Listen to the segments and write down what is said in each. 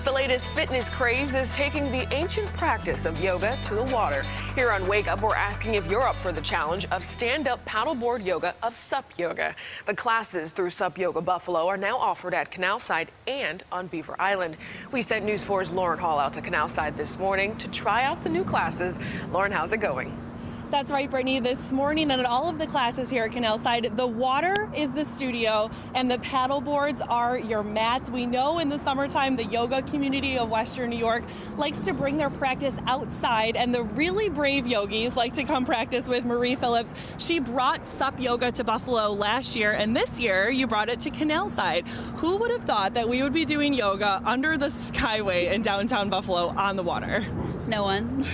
The latest fitness craze is taking the ancient practice of yoga to the water. Here on Wake Up, we're asking if you're up for the challenge of stand-up paddleboard yoga of SUP Yoga. The classes through SUP Yoga Buffalo are now offered at Canalside and on Beaver Island. We sent News 4's Lauren Hall out to Canalside this morning to try out the new classes. Lauren, how's it going? That's right, Brittany. This morning and at all of the classes here at Canalside, the water is the studio and the paddle boards are your mats. We know in the summertime, the yoga community of Western New York likes to bring their practice outside, and the really brave yogis like to come practice with Marie Phillips. She brought SUP Yoga to Buffalo last year, and this year you brought it to Canalside. Who would have thought that we would be doing yoga under the Skyway in downtown Buffalo on the water? No one.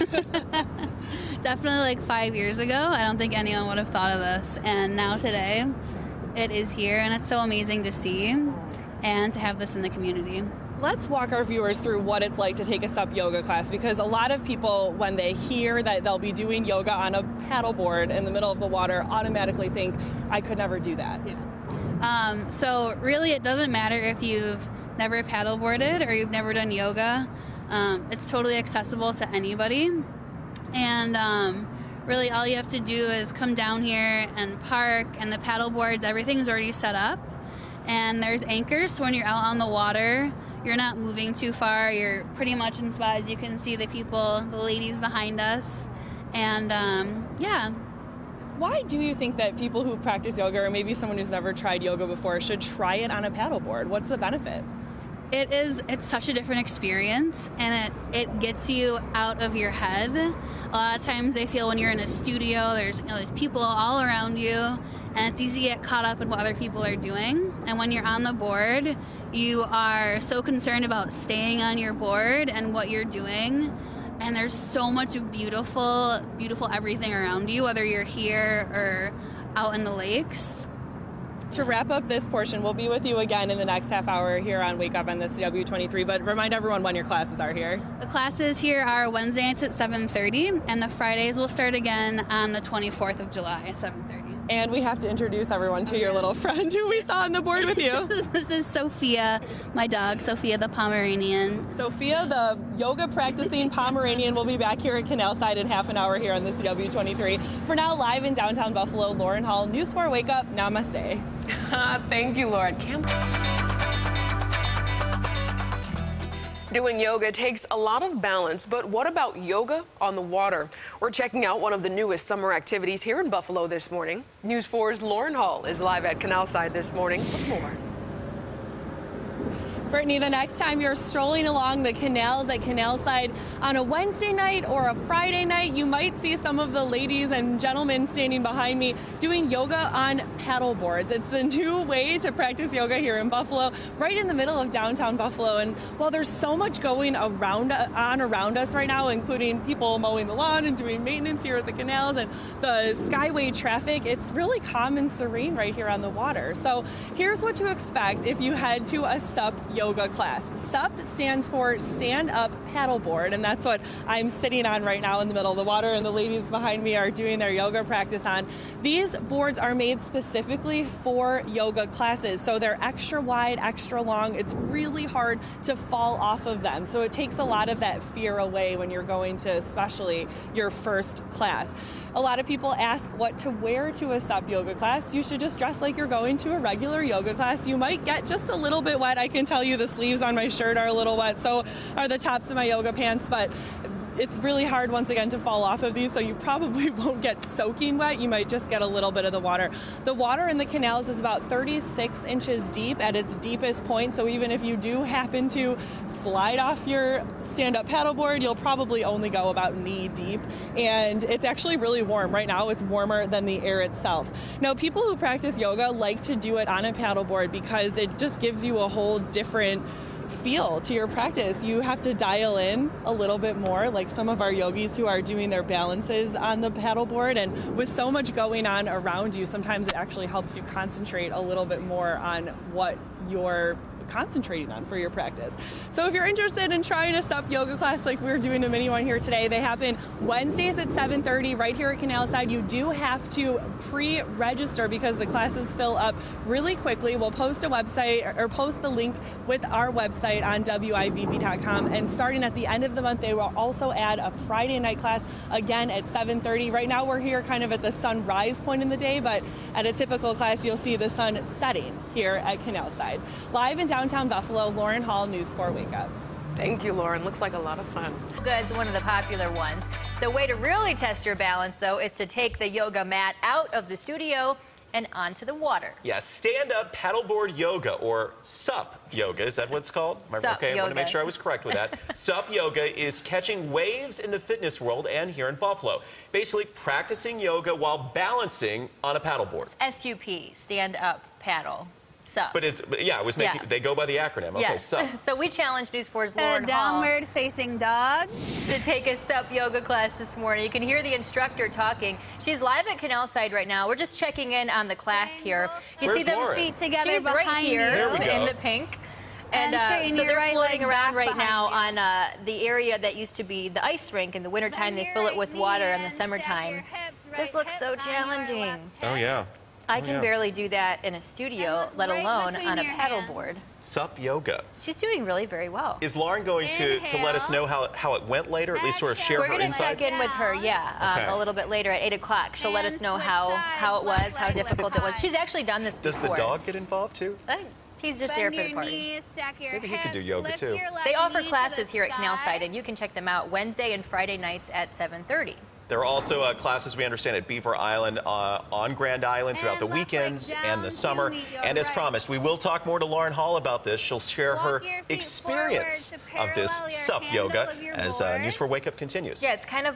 Definitely like 5 years ago, I don't think anyone would have thought of this. And now today, it is here, and it's so amazing to see and to have this in the community. Let's walk our viewers through what it's like to take a SUP yoga class, because a lot of people, when they hear that they'll be doing yoga on a paddleboard in the middle of the water, automatically think, I could never do that. Yeah. So really, it doesn't matter if you've never paddleboarded or you've never done yoga. It's totally accessible to anybody. And really all you have to do is come down here and park, and the paddle boards, everything's already set up. And there's anchors, so when you're out on the water, you're not moving too far. You're pretty much in spot. As you can see the people, the ladies behind us. And yeah. Why do you think that people who practice yoga, or maybe someone who's never tried yoga before, should try it on a paddleboard? What's the benefit? It's such a different experience, and it gets you out of your head. A lot of times I feel when you're in a studio, there's people all around you, and it's easy to get caught up in what other people are doing. And when you're on the board, you are so concerned about staying on your board and what you're doing. And there's so much beautiful, beautiful everything around you, whether you're here or out in the lakes. To wrap up this portion, we'll be with you again in the next half hour here on Wake Up on this CW23, but remind everyone when your classes are here. The classes here are Wednesday nights at 7:30, and the Fridays will start again on the 24th of July at 7:30. And we have to introduce everyone to your little friend who we saw on the board with you. This is Sophia, my dog, Sophia the Pomeranian. Sophia, the yoga practicing Pomeranian, will be back here at Canalside in half an hour here on the CW23. For now, live in downtown Buffalo, Lauren Hall, News 4 Wake Up, namaste. Thank you, Lauren. Doing yoga takes a lot of balance, but what about yoga on the water? We're checking out one of the newest summer activities here in Buffalo this morning. News 4's Lauren Hall is live at Canalside this morning with more. Brittany, the next time you're strolling along the canals at Canalside on a Wednesday night or a Friday night, you might see some of the ladies and gentlemen standing behind me doing yoga on paddle boards. It's the new way to practice yoga here in Buffalo, right in the middle of downtown Buffalo. And while there's so much going around us right now, including people mowing the lawn and doing maintenance here at the canals and the Skyway traffic, it's really calm and serene right here on the water. So here's what to expect if you head to a SUP yoga class. SUP stands for Stand Up Paddleboard, and that's what I'm sitting on right now in the middle of the water, and the ladies behind me are doing their yoga practice on. These boards are made specifically for yoga classes, so they're extra wide, extra long. It's really hard to fall off of them, so it takes a lot of that fear away when you're going to especially your first class. A lot of people ask what to wear to a SUP yoga class. You should just dress like you're going to a regular yoga class. You might get just a little bit wet. I can tell you the sleeves on my shirt are a little wet, so are the tops of my yoga pants, but it's really hard, once again, to fall off of these, so you probably won't get soaking wet. You might just get a little bit of the water. The water in the canals is about 36 inches deep at its deepest point, so even if you do happen to slide off your stand-up paddleboard, you'll probably only go about knee deep, and it's actually really warm. Right now, it's warmer than the air itself. Now, people who practice yoga like to do it on a paddleboard because it just gives you a whole different feel to your practice. You have to dial in a little bit more, like some of our yogis who are doing their balances on the paddleboard, and with so much going on around you, sometimes it actually helps you concentrate a little bit more on what you're concentrating on for your practice. So if you're interested in trying a SUP yoga class like we're doing a mini one here today, they happen Wednesdays at 7:30 right here at Canalside. You do have to pre-register because the classes fill up really quickly. We'll post a website or post the link with our website on WIVB.com, and starting at the end of the month, they will also add a Friday night class again at 7:30. Right now we're here kind of at the sunrise point in the day, but at a typical class you'll see the sun setting here at Canalside. Live in downtown Buffalo, Lauren Hall, News 4 Wake Up. Thank you, Lauren. Looks like a lot of fun. Yoga is one of the popular ones. The way to really test your balance, though, is to take the yoga mat out of the studio and onto the water. Yeah, stand-up paddleboard yoga, or SUP yoga. Is that what it's called? SUP okay, yoga. I want to make sure I was correct with that. SUP yoga is catching waves in the fitness world and here in Buffalo. Basically, practicing yoga while balancing on a paddleboard. SUP, stand-up paddle. SUP. Yeah, I was making. Yeah. They go by the acronym. Okay, yes. SUP. So we challenged News 4's Lauren Hall downward facing dog to take a SUP yoga class this morning. You can hear the instructor talking. She's live at Canalside right now. We're just checking in on the class here. You see them feet together She's behind right here you. in the pink. And so they're right floating around right now you. on the area that used to be the ice rink. In the wintertime, they fill it with water. In the summertime, this looks so challenging. Oh, yeah. I can barely do that in a studio, let alone on a paddleboard. SUP yoga. She's doing really very well. Is Lauren going to let us know how it went later, at least sort of share her insights? We're going to check in with her, a little bit later at 8 o'clock. She'll let us know how it was, how difficult it was. She's actually done this before. Does the dog get involved, too? He's just there for the party. Maybe he could do yoga, too. They offer classes here at Canalside, and you can check them out Wednesday and Friday nights at 7:30. There are also classes, we understand, at Beaver Island on Grand Island throughout the weekends and the summer. And as promised, we will talk more to Lauren Hall about this. She'll share her experience of this SUP yoga as News 4 Wake Up continues. Yeah, it's kind of